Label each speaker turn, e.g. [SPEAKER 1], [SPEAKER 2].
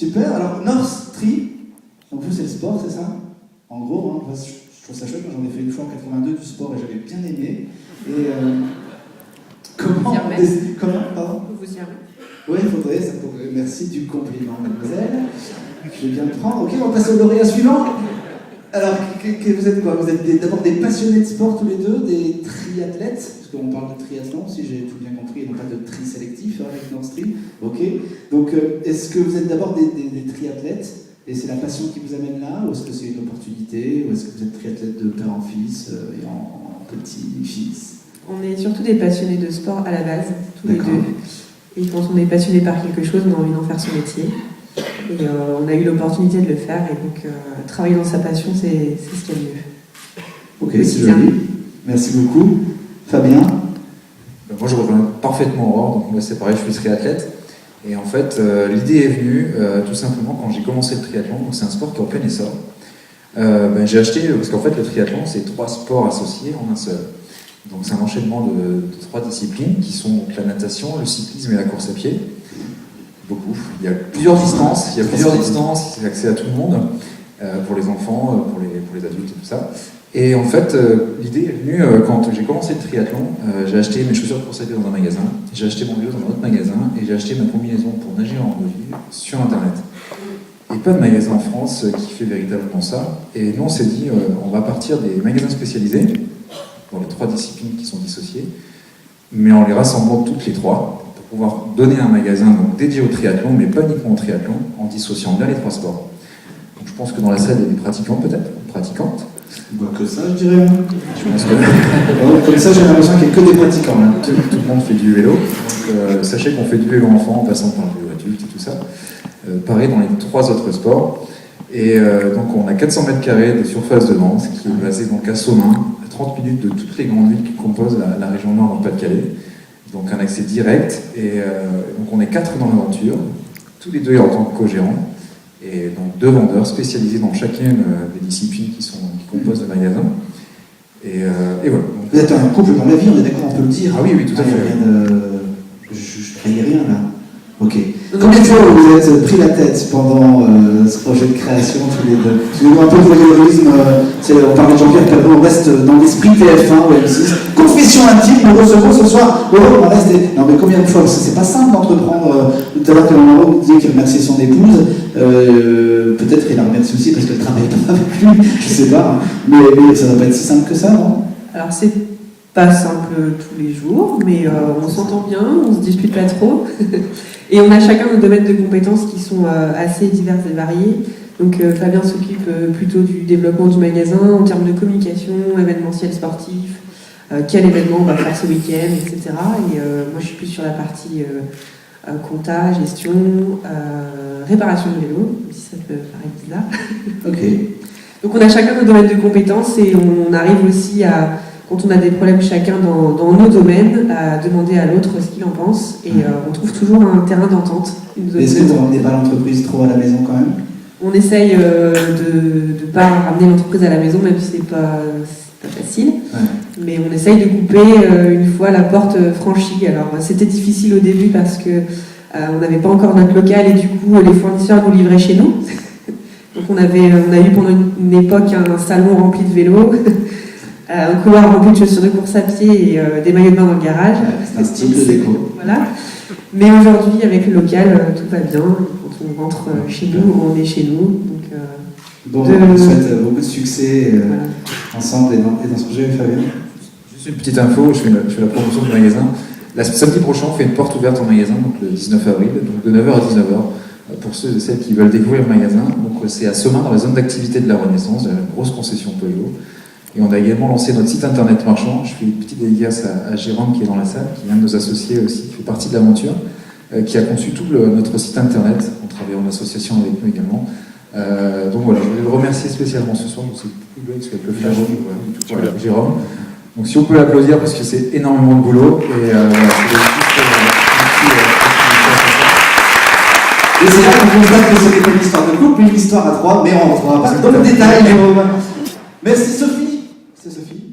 [SPEAKER 1] Super. Alors, North Tree, donc vous, c'est le sport, c'est ça? En gros, hein, je trouve ça chouette. Moi, j'en ai fait une fois en 82 du sport et j'avais bien aimé. Et comment pardon?
[SPEAKER 2] Vous y remettez.
[SPEAKER 1] Oui, il faudrait, ça pourrait. Merci du compliment, mademoiselle. Je vais bien le prendre. Ok, on va passer au lauréat suivant. Alors, vous êtes quoi? Vous êtes d'abord des passionnés de sport tous les deux, des triathlètes, parce qu'on parle de triathlon, si j'ai tout bien compris, et non pas de tri sélectif hein, avec North Tree. Ok. Donc, est-ce que vous êtes d'abord des triathlètes, et c'est la passion qui vous amène là, ou est-ce que c'est une opportunité, ou est-ce que vous êtes triathlète de père en fils et en petit-fils?
[SPEAKER 2] On est surtout des passionnés de sport à la base, tous les deux. Et quand on est passionné par quelque chose, on a envie d'en faire son métier. Et on a eu l'opportunité de le faire, et donc travailler dans sa passion, c'est ce qu'il y a de mieux.
[SPEAKER 1] Ok, c'est joli. Merci beaucoup. Fabien?
[SPEAKER 3] Moi, je rejoins parfaitement Aurore, donc moi c'est pareil, je suis triathlète. Et en fait, l'idée est venue tout simplement quand j'ai commencé le triathlon, donc c'est un sport qui est en plein essor. J'ai acheté, parce qu'en fait le triathlon c'est 3 sports associés en un seul. Donc c'est un enchaînement de 3 disciplines qui sont donc la natation, le cyclisme et la course à pied. Beaucoup. Il y a plusieurs distances, c'est accès à tout le monde, pour les enfants, pour les adultes et tout ça. Et en fait, l'idée est venue quand j'ai commencé le triathlon, j'ai acheté mes chaussures de course à pied dans un magasin, j'ai acheté mon vélo dans un autre magasin, et j'ai acheté ma combinaison pour nager en randonnée sur Internet. Et pas de magasin en France qui fait véritablement ça. Et nous on s'est dit, on va partir des magasins spécialisés, dans les 3 disciplines qui sont dissociées, mais en les rassemblant toutes les 3, pour pouvoir donner un magasin donc, dédié au triathlon, mais pas uniquement au triathlon, en dissociant bien les 3 sports. Donc je pense que dans la salle, il y a des pratiquants peut-être, pratiquantes.
[SPEAKER 1] Que ça, je dirais.
[SPEAKER 3] Je pense que...
[SPEAKER 1] Comme ça, j'ai l'impression qu'il n'y a que des pratiquants. Là.
[SPEAKER 3] Tout le monde fait du vélo. Donc, sachez qu'on fait du vélo enfant en passant par le vélo adulte et tout ça. Pareil dans les 3 autres sports. Et donc on a 400 mètres carrés de surface de vente qui est basée donc à Somain, à 30 minutes de toutes les grandes villes qui composent la région nord dans le Pas-de-Calais. Donc un accès direct. Et donc on est 4 dans l'aventure, tous les 2 en tant que co-gérants. Et donc 2 vendeurs spécialisés dans chacune des disciplines qui composent le magasin. Et voilà.
[SPEAKER 1] Vous êtes un couple dans la vie, on est d'accord, on peut le dire.
[SPEAKER 3] Ah oui, tout à fait.
[SPEAKER 1] Je ne trahis rien là. Ok. Combien de fois vous êtes pris la tête pendant ce projet de création tous les deux? Excusez-moi un peu de voyeurisme, on parlait de Jean-Pierre Pernaut, on reste dans l'esprit TF1 ou M6. Confession intime, nous recevons ce soir. On reste Non mais combien de fois? Parce que c'est pas simple d'entreprendre. Tout à l'heure, Clément nous disait qu'il remerciait son épouse. Peut-être qu'il la remercie aussi parce qu'elle ne travaille pas avec lui, je sais pas. Mais ça ne va pas être si simple que ça, non?
[SPEAKER 2] Alors c'est pas simple tous les jours, mais on s'entend bien, on se dispute pas trop. Et on a chacun nos domaines de compétences qui sont assez divers et variés. Donc Fabien s'occupe plutôt du développement du magasin en termes de communication, événementiel sportif, quel événement on va faire ce week-end, etc. Et moi je suis plus sur la partie compta, gestion, réparation de vélo, même si ça peut paraître bizarre.
[SPEAKER 1] Ok.
[SPEAKER 2] Donc on a chacun nos domaines de compétences et on arrive aussi à, quand on a des problèmes chacun dans nos domaines, à demander à l'autre ce qu'il en pense, et on trouve toujours un terrain d'entente.
[SPEAKER 1] Est-ce que vous ne ramenez pas l'entreprise trop à la maison quand même?
[SPEAKER 2] On essaye de ne pas ramener l'entreprise à la maison, même si c'est pas facile, mais on essaye de couper une fois la porte franchie. Alors c'était difficile au début parce que on n'avait pas encore notre local et du coup les fournisseurs nous livraient chez nous. Donc on a eu pendant une époque un salon rempli de vélos, un couloir rempli de chaussures de course à pied et des maillots de bain dans le garage.
[SPEAKER 1] C'est un style de déco.
[SPEAKER 2] Voilà. Mais aujourd'hui, avec le local, tout va bien. Quand on rentre chez nous, on est chez nous. Donc,
[SPEAKER 1] bon, je vous souhaite beaucoup de succès ensemble et dans ce projet, Fabien.
[SPEAKER 3] Juste une petite info, je fais la promotion du magasin. Samedi prochain, on fait une porte ouverte en magasin, donc le 19 avril, donc de 9h à 19h, pour ceux et celles qui veulent découvrir le magasin. Donc c'est à Somain, dans la zone d'activité de la Renaissance, une grosse concession Peugeot. Et on a également lancé notre site internet marchand. Je fais une petite dédicace à Jérôme qui est dans la salle, qui vient de nos associés aussi, qui fait partie de l'aventure, qui a conçu tout notre site internet. On travaille en association avec nous également. Donc voilà, je voulais le remercier spécialement ce soir. C'est plus belle parce qu'elle peut faire Jérôme. Donc si on peut l'applaudir parce que c'est énormément de boulot. Et
[SPEAKER 1] c'est là qu'on constate que c'était une histoire de couple, une histoire à 3, mais on rentrera pas dans le détail, Jérôme. Merci Sophie. C'est Sophie.